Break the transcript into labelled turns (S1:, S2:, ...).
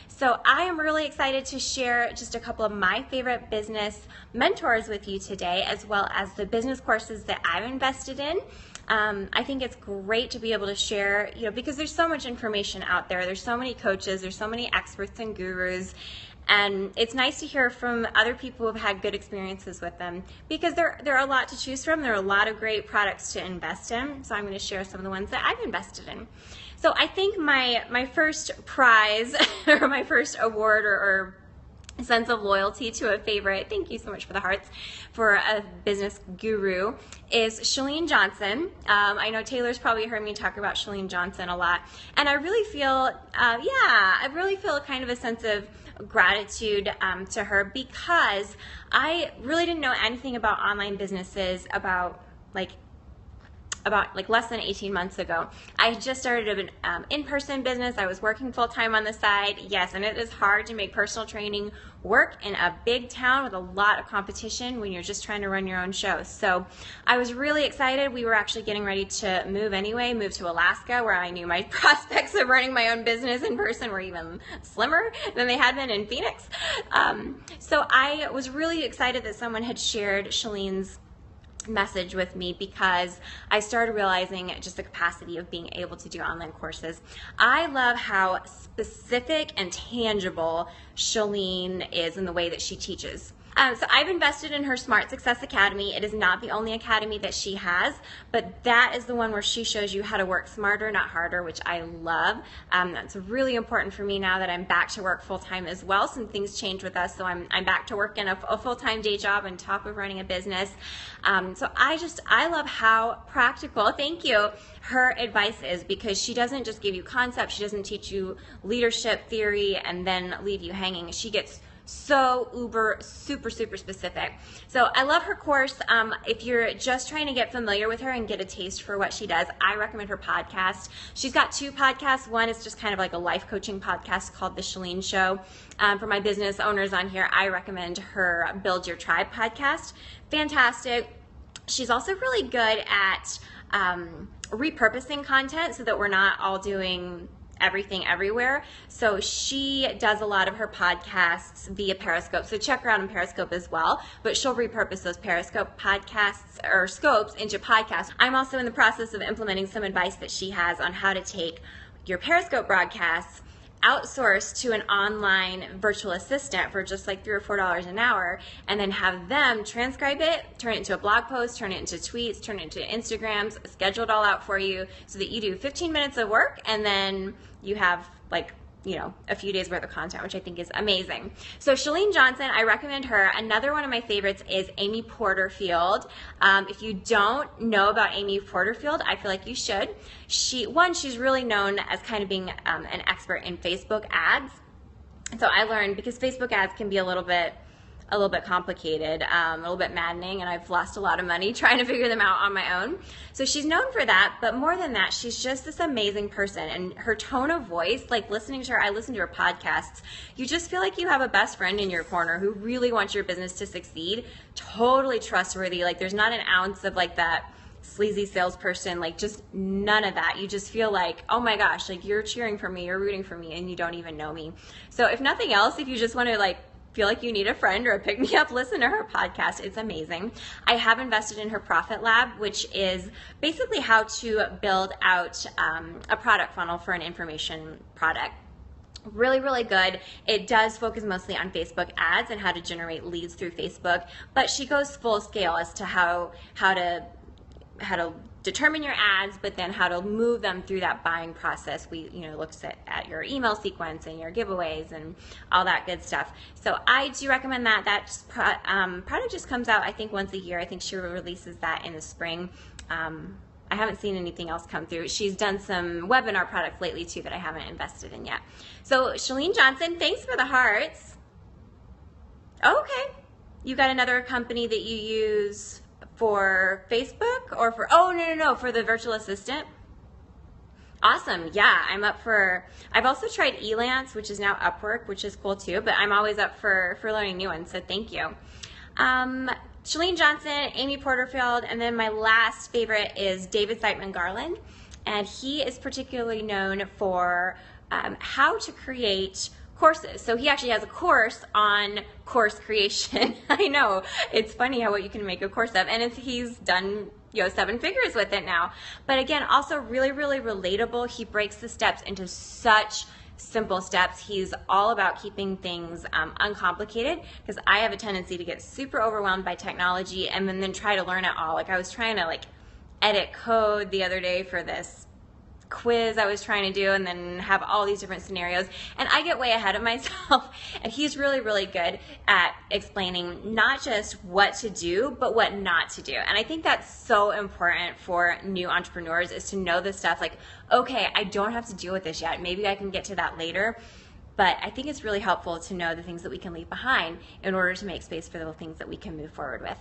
S1: So I am really excited to share just a couple of my favorite business mentors with you today, as well as the business courses that I've invested in. I think it's great to be able to share, because there's so much information out there. There's so many coaches, there's so many experts and gurus, and it's nice to hear from other people who have had good experiences with them, because there are a lot to choose from. There are a lot of great products to invest in. So I'm going to share some of the ones that I've invested in. So I think my first prize or my first award or sense of loyalty to a favorite, thank you so much for the hearts, for a business guru is Chalene Johnson. I know Taylor's probably heard me talk about Chalene Johnson a lot, and I really feel, kind of a sense of gratitude to her, because I really didn't know anything about online businesses about less than 18 months ago. I had just started an in-person business. I was working full-time on the side. Yes, and it is hard to make personal training work in a big town with a lot of competition when you're just trying to run your own show. So I was really excited. We were actually getting ready to move to Alaska, where I knew my prospects of running my own business in person were even slimmer than they had been in Phoenix. So I was really excited that someone had shared Chalene's message with me, because I started realizing just the capacity of being able to do online courses. I love how specific and tangible Chalene is in the way that she teaches. So I've invested in her Smart Success Academy. It is not the only academy that she has, but that is the one where she shows you how to work smarter, not harder, which I love. That's really important for me now that I'm back to work full-time as well. Some things changed with us, so I'm back to work in a full-time day job on top of running a business. So I love how practical, thank you, her advice is, because she doesn't just give you concepts. She doesn't teach you leadership theory and then leave you hanging. She gets so super specific. So I love her course. If you're just trying to get familiar with her and get a taste for what she does, I recommend her podcast. She's got two podcasts. One is just kind of like a life coaching podcast called The Chalene Show. For my business owners on here, I recommend her Build Your Tribe podcast. Fantastic. She's also really good at repurposing content so that we're not all doing everything everywhere. So she does a lot of her podcasts via Periscope. So check her out on Periscope as well, but she'll repurpose those Periscope podcasts or scopes into podcasts. I'm also in the process of implementing some advice that she has on how to take your Periscope broadcasts, outsource to an online virtual assistant for just like $3 or $4 an hour, and then have them transcribe it, turn it into a blog post, turn it into tweets, turn it into Instagrams, schedule it all out for you so that you do 15 minutes of work and then you have a few days worth of content, which I think is amazing. So Chalene Johnson, I recommend her. Another one of my favorites is Amy Porterfield. If you don't know about Amy Porterfield, I feel like you should. She's really known as kind of being an expert in Facebook ads. So I learned, because Facebook ads can be a little bit complicated, a little bit maddening, and I've lost a lot of money trying to figure them out on my own. So she's known for that, but more than that, she's just this amazing person, and her tone of voice, like listening to her, I listen to her podcasts, you just feel like you have a best friend in your corner who really wants your business to succeed, totally trustworthy, like there's not an ounce of like that sleazy salesperson, like just none of that. You just feel like, oh my gosh, like you're cheering for me, you're rooting for me, and you don't even know me. So if nothing else, if you just want to feel like you need a friend or a pick-me-up, listen to her podcast. It's amazing. I have invested in her Profit Lab, which is basically how to build out a product funnel for an information product. Really, really good. It does focus mostly on Facebook ads and how to generate leads through Facebook, but she goes full scale as to how to determine your ads, but then how to move them through that buying process. We, looks at your email sequence and your giveaways and all that good stuff. So I do recommend that. That product just comes out, I think, once a year. I think she releases that in the spring. I haven't seen anything else come through. She's done some webinar products lately too that I haven't invested in yet. So Chalene Johnson, thanks for the hearts. Okay, you got another company that you use for Facebook or for, for the virtual assistant? Awesome. Yeah, I've also tried Elance, which is now Upwork, which is cool too, but I'm always up for learning new ones, so thank you. Chalene Johnson, Amy Porterfield, and then my last favorite is David Siteman Garland, and he is particularly known for how to create courses. So he actually has a course on course creation. I know, it's funny how what you can make a course of, and he's done 7 figures with it now. But again, also really, really relatable. He breaks the steps into such simple steps. He's all about keeping things uncomplicated, because I have a tendency to get super overwhelmed by technology and then try to learn it all. Like I was trying to edit code the other day for this quiz I was trying to do, and then have all these different scenarios, and I get way ahead of myself. And he's really, really good at explaining not just what to do, but what not to do. And I think that's so important for new entrepreneurs, is to know this stuff. Like, okay, I don't have to deal with this yet, maybe I can get to that later. But I think it's really helpful to know the things that we can leave behind in order to make space for the things that we can move forward with.